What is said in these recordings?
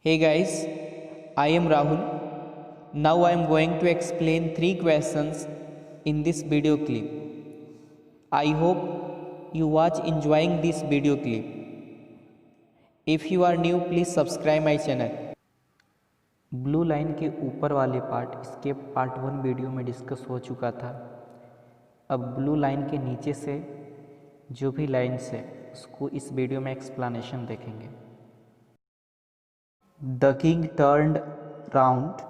Hey guys, I am Rahul. Now I am going to explain 3 questions in this video clip. I hope you watch enjoying this video clip. If you are new, please subscribe my channel. Blue line के ऊपर वाले part इसके part 1 video में discuss हो चुका था। अब blue line के नीचे से जो भी लाइन्स है उसको इस वीडियो में एक्सप्लेनेशन देखेंगे। The king turned round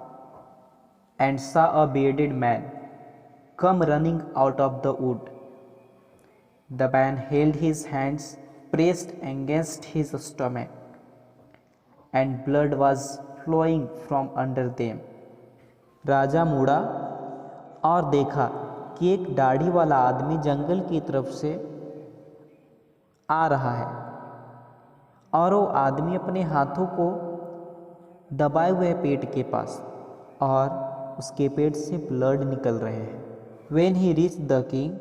and saw a bearded man come running out of the wood. The man held his hands pressed against his stomach, and blood was flowing from under them. राजा मुड़ा और देखा कि एक दाढ़ी वाला आदमी जंगल की तरफ से आ रहा है और वो आदमी अपने हाथों को दबाए हुए पेट के पास और उसके पेट से ब्लड निकल रहे हैं। When he reached the king,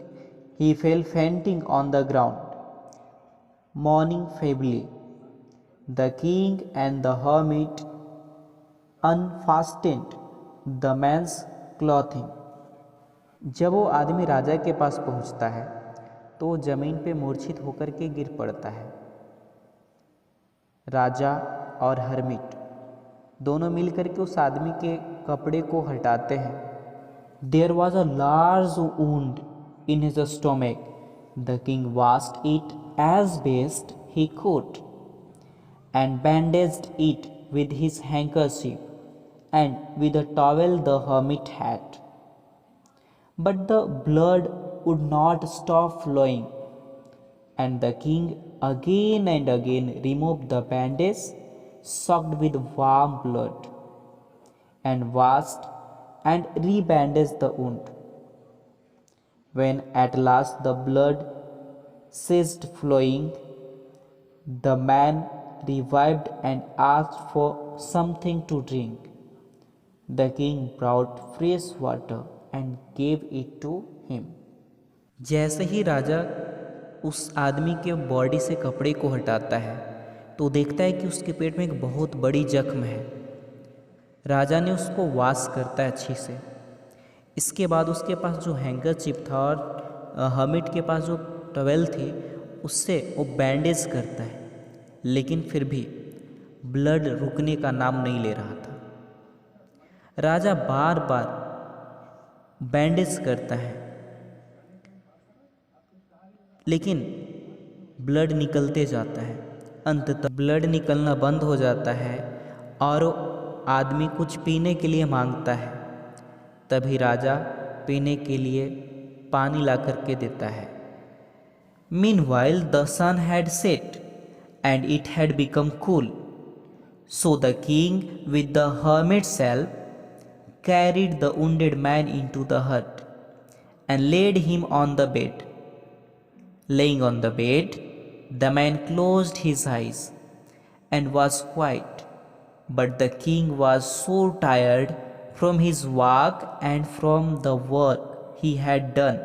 he fell fainting on the ground, mourning feebly. The king and the hermit unfastened the man's clothing. जब वो आदमी राजा के पास पहुंचता है तो वो जमीन पे मूर्छित होकर के गिर पड़ता है। राजा और हर्मिट दोनों मिलकर के उस आदमी के कपड़े को हटाते हैं। There was a large wound in his stomach. The king washed it as best he could and bandaged it with his handkerchief and with a towel the hermit had. But the blood would not stop flowing, and the king again and again removed the bandage soaked with warm blood and washed and rebandaged the wound. When at last the blood ceased flowing, the man revived and asked for something to drink. The king brought fresh water and gave it to him. जैसे ही राजा उस आदमी के body से कपड़े को हटाता है तो देखता है कि उसके पेट में एक बहुत बड़ी जख्म है। राजा ने उसको वॉश करता है अच्छी से। इसके बाद उसके पास जो हैंकरचीफ था और हर्मिट के पास जो टवेल थी उससे वो बैंडेज करता है, लेकिन फिर भी ब्लड रुकने का नाम नहीं ले रहा था। राजा बार बार बैंडेज करता है लेकिन ब्लड निकलते जाता है। अंततः ब्लड निकलना बंद हो जाता है और आदमी कुछ पीने के लिए मांगता है। तभी राजा पीने के लिए पानी ला करके देता है। Meanwhile the sun had set and it had become cool. So the king with the hermit's help carried the wounded man into the hut and laid him on the bed. Laying on the bed, the man closed his eyes and was quiet, but the king was so tired from his walk and from the work he had done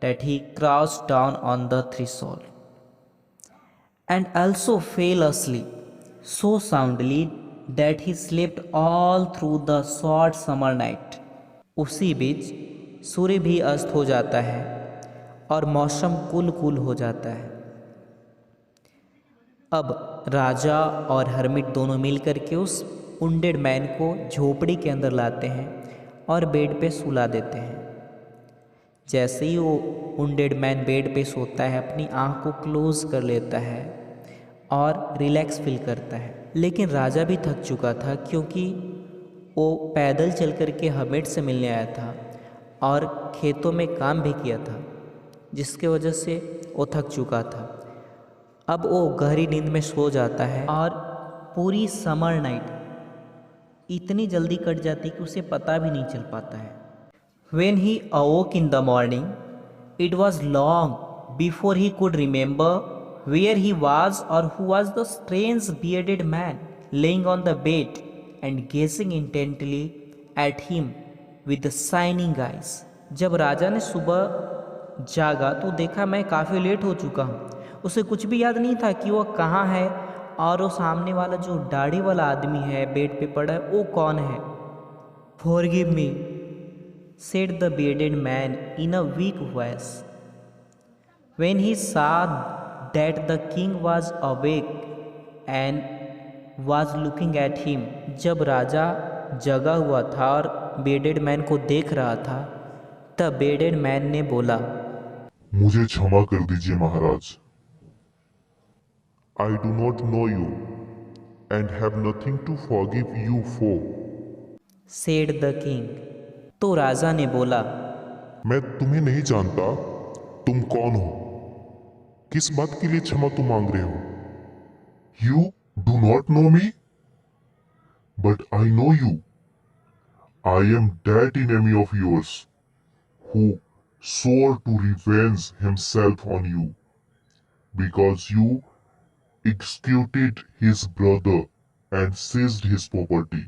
that he crouched down on the threshold and also fell asleep so soundly that he slept all through the short summer night. उसी बीच सूर्य भी अस्त हो जाता है और मौसम कुल हो जाता है। अब राजा और हर्मिट दोनों मिलकर के उस वुंडेड मैन को झोपड़ी के अंदर लाते हैं और बेड पे सुला देते हैं। जैसे ही वो वुंडेड मैन बेड पे सोता है अपनी आँख को क्लोज कर लेता है और रिलैक्स फील करता है। लेकिन राजा भी थक चुका था क्योंकि वो पैदल चल कर के हर्मिट से मिलने आया था और खेतों में काम भी किया था, जिसके वजह से वो थक चुका था। अब वो गहरी नींद में सो जाता है और पूरी समर नाइट इतनी जल्दी कट जाती कि उसे पता भी नहीं चल पाता है। When he awoke in the morning, it was long before he could remember where he was or who was the strange bearded man laying on the bed and gazing intently at him with shining eyes. जब राजा ने सुबह जागा तो देखा मैं काफ़ी late हो चुका हूँ। उसे कुछ भी याद नहीं था कि वह कहाँ है और वो सामने वाला जो दाढ़ी वाला आदमी है बेड पे पड़ा है वो कौन है? Forgive me, said the bearded man in a weak voice. When he saw that the king was awake and was looking at him, जब राजा जगा हुआ था और बेडेड मैन को देख रहा था, तब बेडेड मैन ने बोला, मुझे क्षमा कर दीजिए महाराज। I do not know you and have nothing to forgive you for. said the king. तो राजा ने बोला, मैं तुम्हें नहीं जानता, तुम कौन हो? किस बात के लिए क्षमा तुम मांग रहे हो? You do not know me, but I know you. I am that enemy of yours who swore to revenge himself on you because you executed his brother and seized his property.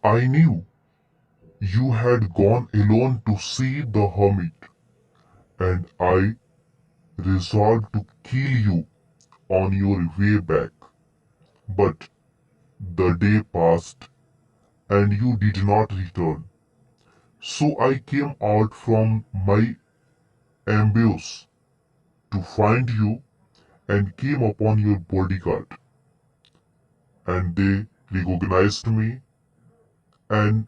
I knew you had gone alone to see the hermit, and I resolved to kill you on your way back. But the day passed, and you did not return. So I came out from my ambush to find you and came upon your bodyguard. And they recognized me and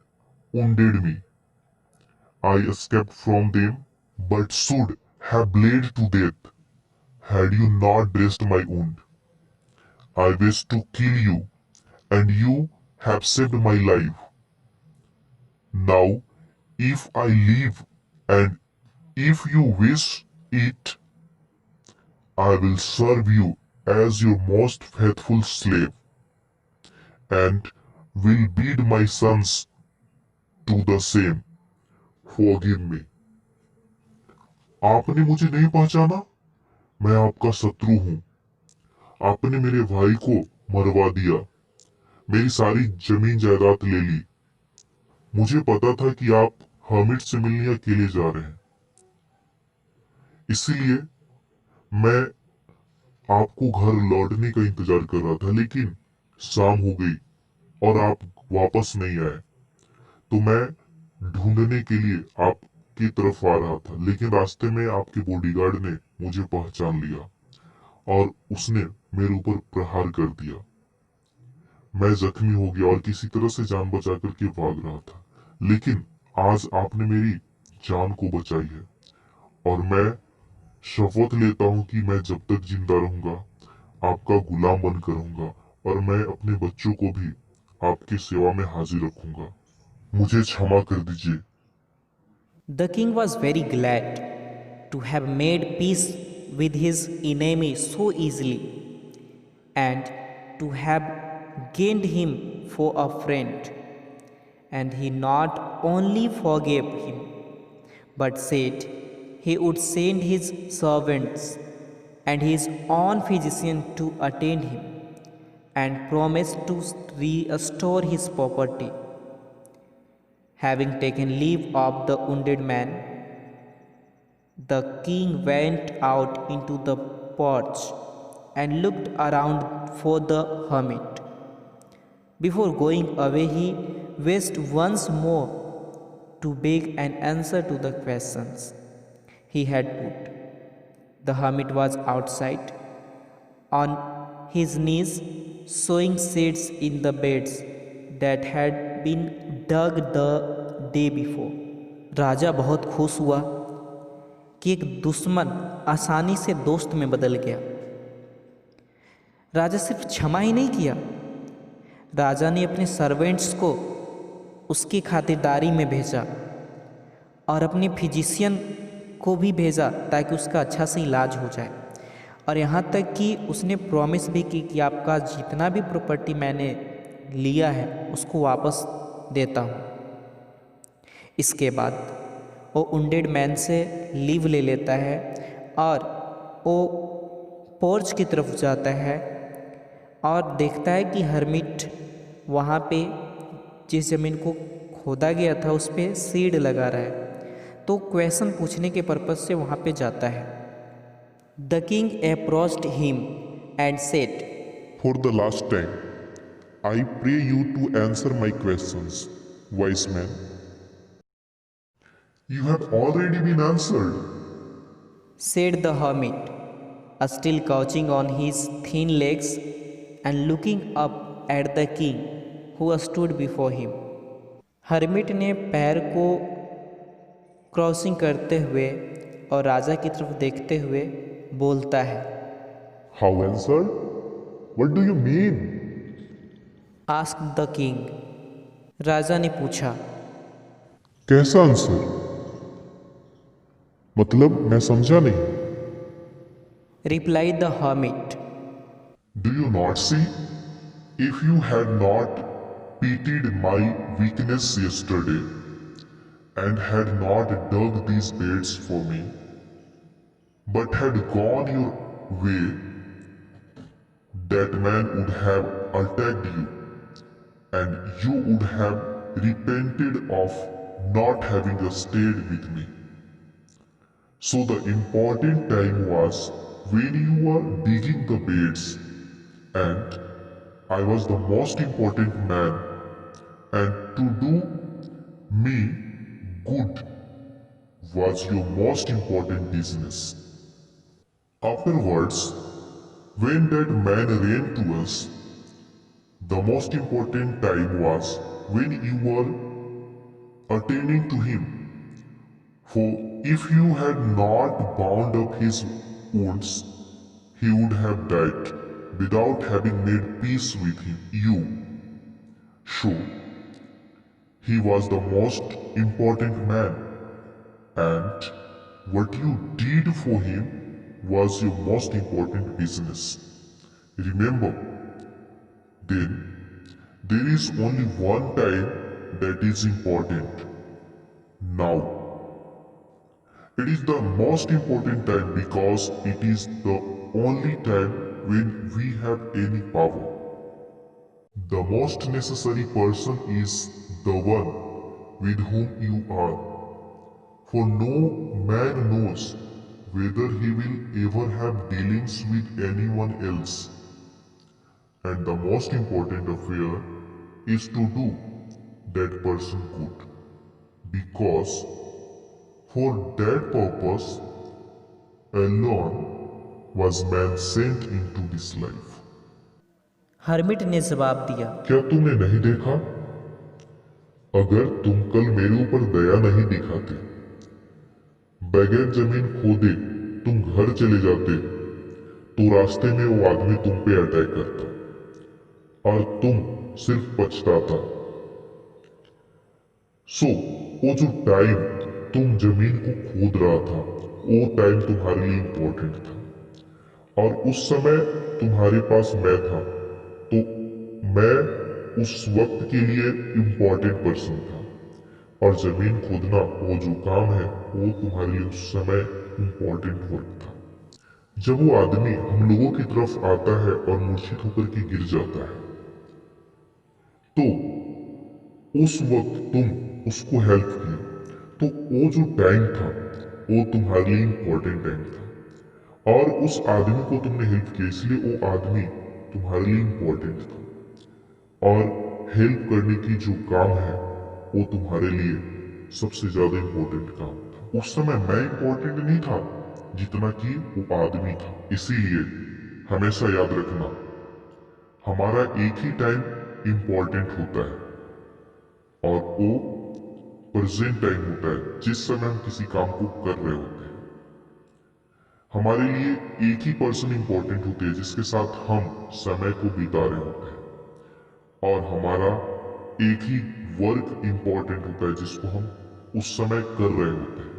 wounded me. I escaped from them, but should have bled to death had you not dressed my wound. I wished to kill you, and you have saved my life. Now, if I live and if you wish it, I will serve you as your most faithful slave, and will bid my sons do the same. Forgive me. आपने मुझे नहीं पहचाना? मैं आपका शत्रु हूं। आपने मेरे भाई को मरवा दिया, मेरी सारी जमीन जायदाद ले ली। मुझे पता था कि आप हर्मिट से मिलने अकेले जा रहे हैं, इसीलिए मैं आपको घर लौटने का इंतजार कर रहा था, लेकिन शाम हो गई और आप वापस नहीं आए। तो मैं ढूंढने के लिए आपकी तरफ आ रहा था, लेकिन रास्ते में आपके बॉडीगार्ड ने मुझे पहचान लिया और उसने मेरे ऊपर प्रहार कर दिया। मैं जख्मी हो गया और किसी तरह से जान बचा करके भाग रहा था, लेकिन आज आपने मेरी जान को बचाई है और मैं शपथ लेता हूं कि मैं जब तक जिंदा रहूंगा आपका गुलाम बनकर रहूंगा और मैं अपने बच्चों को भी आपकी सेवा में हाजिर रखूंगा। मुझे क्षमा कर दीजिए। The king was very glad to have made peace with his enemy so easily and to have gained him for a friend. And he not only forgave him, but said he would send his servants and his own physician to attend him, and promised to restore his property. Having taken leave of the wounded man, the king went out into the porch and looked around for the hermit. Before going away, he wished once more to beg an answer to the questions he had put. The hermit was outside, on his knees, sowing seeds in the beds that had been dug the day before. राजा बहुत खुश हुआ कि एक दुश्मन आसानी से दोस्त में बदल गया। राजा सिर्फ क्षमा ही नहीं किया, राजा ने अपने सर्वेंट्स को उसकी खातिरदारी में भेजा और अपने फिजिशियन को भी भेजा ताकि उसका अच्छा से इलाज हो जाए। और यहाँ तक कि उसने प्रॉमिस भी की कि आपका जितना भी प्रॉपर्टी मैंने लिया है उसको वापस देता हूँ। इसके बाद वो वुंडेड मैन से लीव ले लेता है और वो पोर्च की तरफ जाता है और देखता है कि हर्मिट वहाँ पे जिस ज़मीन को खोदा गया था उस पर सीड लगा रहा है। तो क्वेश्चन पूछने के पर्पज़ से वहाँ पे जाता है। The king approached him and said, For the last time, I pray you to answer my questions, wise man. You have already been answered. said the hermit, still couching on his thin legs and looking up at the king who stood before him. Hermit ने पैर को crossing करते हुए और राजा की तरफ देखते हुए बोलता है, How answered? What do you mean? Ask the king. राजा ने पूछा, कैसा आंसर? मतलब मैं समझा नहीं। Reply the hermit, Do you not see? If you had not pitied my weakness yesterday and had not dug these beds for me, but had gone your way, that man would have attacked you, and you would have repented of not having stayed with me. So the important time was when you were digging the beds, and I was the most important man, and to do me good was your most important business. Afterwards, when that man ran to us, the most important time was when you were attending to him. For if you had not bound up his wounds, he would have died without having made peace with you. So, he was the most important man, and what you did for him was your most important business. Remember, then, there is only one time that is important. Now. It is the most important time because it is the only time when we have any power. The most necessary person is the one with whom you are. For no man knows whether he will ever have dealings with anyone else. And the most important affair is to do that person good. Because for that purpose alone was man sent into this life. Hermit ने जवाब दिया, क्या तुमने नहीं देखा? अगर तुम कल मेरे ऊपर दया नहीं दिखाते, बगैर जमीन खोदे तुम घर चले जाते, तो रास्ते में वो आदमी तुम पे अटैक करता और तुम सिर्फ पछताता। वो जो टाइम तुम जमीन को खोद रहा था, वो टाइम तुम्हारे लिए इंपॉर्टेंट था और उस समय तुम्हारे पास मैं था, तो मैं उस वक्त के लिए इंपॉर्टेंट पर्सन था और जमीन खोदना वो जो काम है वो तुम्हारे लिए उस समय इंपॉर्टेंट वर्क था। जब वो आदमी हम लोगों की तरफ आता है और मूर्छित होकर के गिर जाता है, तो उस वक्त तुम उसको हेल्प की, तो वो जो टाइम था वो तुम्हारे लिए इंपॉर्टेंट टाइम था और उस आदमी को तुमने हेल्प की, इसलिए वो आदमी तुम्हारे लिए इंपॉर्टेंट था और हेल्प करने की जो काम है वो तुम्हारे लिए सबसे ज्यादा इंपॉर्टेंट काम था। उस समय मैं इंपॉर्टेंट नहीं था जितना कि वो आदमी था। इसीलिए हमेशा याद रखना, हमारा एक ही टाइम इंपॉर्टेंट होता है और वो प्रेजेंट टाइम होता है जिस समय हम किसी काम को कर रहे होते हैं। हमारे लिए एक ही पर्सन इंपॉर्टेंट होती है जिसके साथ हम समय को बिता रहे होते हैं और हमारा एक ही वर्क इंपॉर्टेंट होता है जिसको हम उस समय कर रहे होते हैं।